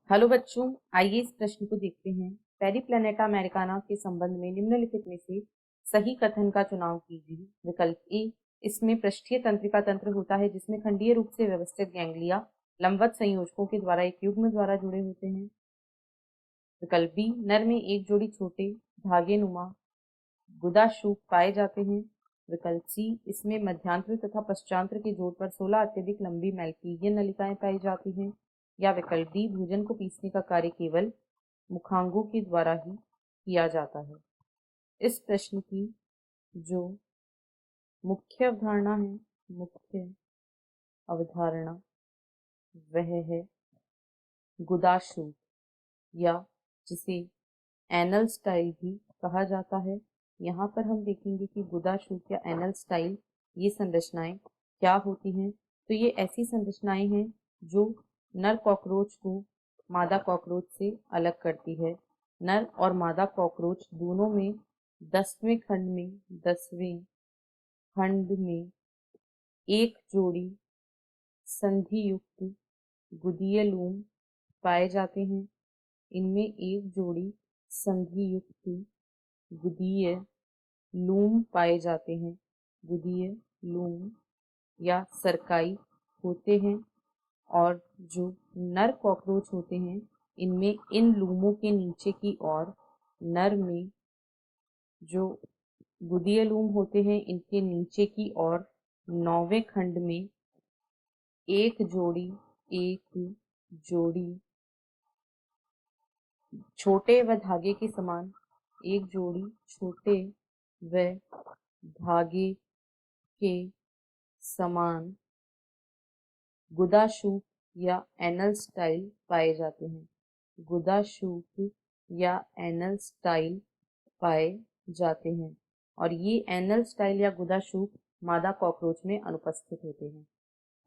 Hello बच्चों, आइए इस प्रश्न को देखते हैं। पेरिप्लैनेटा अमेरिकाना के संबंध में निम्नलिखित में से सही कथन का चुनाव कीजिए। विकल्प ए, इसमें पृष्ठीय तंत्रिका तंत्र होता है जिसमें खंडीय रूप से व्यवस्थित गैंग्लिया लंबवत संयोजकों के द्वारा एक युग्म द्वारा जुड़े होते हैं। विकल्प बी, नर में एक जोड़ी छोटे धागे नुमा गुदाशूक पाए जाते हैं। विकल्प सी, इसमें मध्यांत्र तथा पश्चांत्र के जोड़ पर 16 अत्यधिक लंबी मैल्पीगियन नलिकाएं पाई जाती हैं। या विकल्प डी, भोजन को पीसने का कार्य केवल मुखांगों के द्वारा ही किया जाता है। इस प्रश्न की जो मुख्य अवधारणा वह है गुदाशूक, या जिसे एनल स्टाइल भी कहा जाता है। यहाँ पर हम देखेंगे कि गुदाशूक या एनल स्टाइल ये संरचनाएं क्या होती हैं। तो ये ऐसी संरचनाएं हैं जो नर कॉकरोच को मादा कॉकरोच से अलग करती है। नर और मादा कॉकरोच दोनों में 10वें खंड में एक जोड़ी संधि युक्त गुदीय लूम पाए जाते हैं। इनमें एक जोड़ी संधि युक्त गुदीय लूम पाए जाते हैं। गुदीय लूम या सरकाई होते हैं। और जो नर कॉकरोच होते हैं इनमें इन लूमों के नीचे की ओर, नर में जो गुदीय लूम होते हैं इनके नीचे की ओर 9वें खंड में एक जोड़ी छोटे व धागे के समान एक जोड़ी छोटे व धागे के समान गुदाशूक या एनल स्टाइल पाए जाते हैं। गुदाशूक या एनल स्टाइल पाए जाते हैं और ये एनल स्टाइल या गुदाशूक मादा कॉकरोच में अनुपस्थित होते हैं।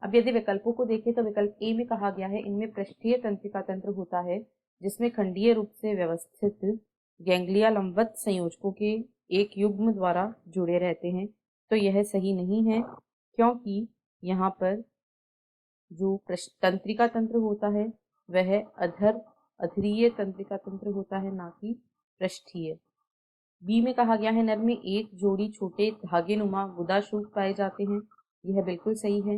अब यदि विकल्पों को देखें तो विकल्प ए में कहा गया है इनमें पृष्ठीय तंत्रिका तंत्र होता है जिसमें खंडीय रूप से व्यवस्थित गैंग्लिया लंबवत संयोजकों के एक युग्म द्वारा जुड़े रहते हैं। तो यह सही नहीं है, क्योंकि यहाँ पर जो तंत्रिका तंत्र होता है वह अधरीय तंत्रिका तंत्र होता है, ना कि पृष्ठीय। बी में कहा गया है नर में एक जोड़ी छोटे धागे नुमा गुदाशूक पाए जाते हैं। यह बिल्कुल सही है।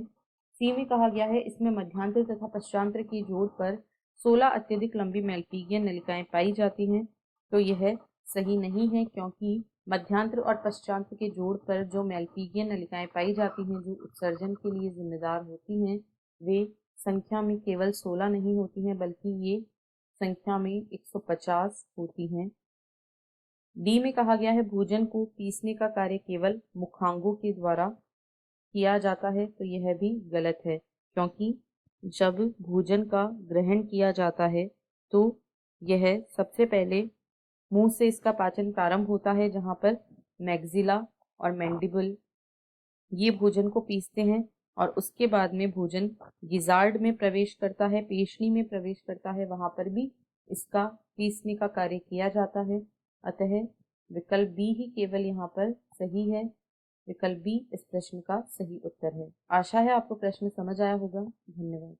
सी में कहा गया है इसमें मध्यांतर तथा पश्चांतर की जोड़ पर 16 अत्यधिक लंबी मैल्पीगियन नलिकाएं पाई जाती हैं। तो यह सही नहीं है, क्योंकि मध्यांतर और पश्चांतर के जोड़ पर जो मैल्पीगियन नलिकाएं पाई जाती हैं जो उत्सर्जन के लिए जिम्मेदार होती हैं वे संख्या में केवल 16 नहीं होती हैं, बल्कि ये संख्या में 150 होती हैं। डी में कहा गया है भोजन को पीसने का कार्य केवल मुखांगों के द्वारा किया जाता है। तो यह भी गलत है, क्योंकि जब भोजन का ग्रहण किया जाता है तो यह सबसे पहले मुंह से इसका पाचन प्रारंभ होता है, जहां पर मैक्सिला और मैंडिबल ये भोजन को पीसते हैं और उसके बाद में भोजन गिजार्ड में प्रवेश करता है, पेशनी में प्रवेश करता है, वहां पर भी इसका पीसने का कार्य किया जाता है। अतः विकल्प बी ही केवल यहाँ पर सही है। विकल्प बी इस प्रश्न का सही उत्तर है। आशा है आपको प्रश्न समझ आया होगा। धन्यवाद।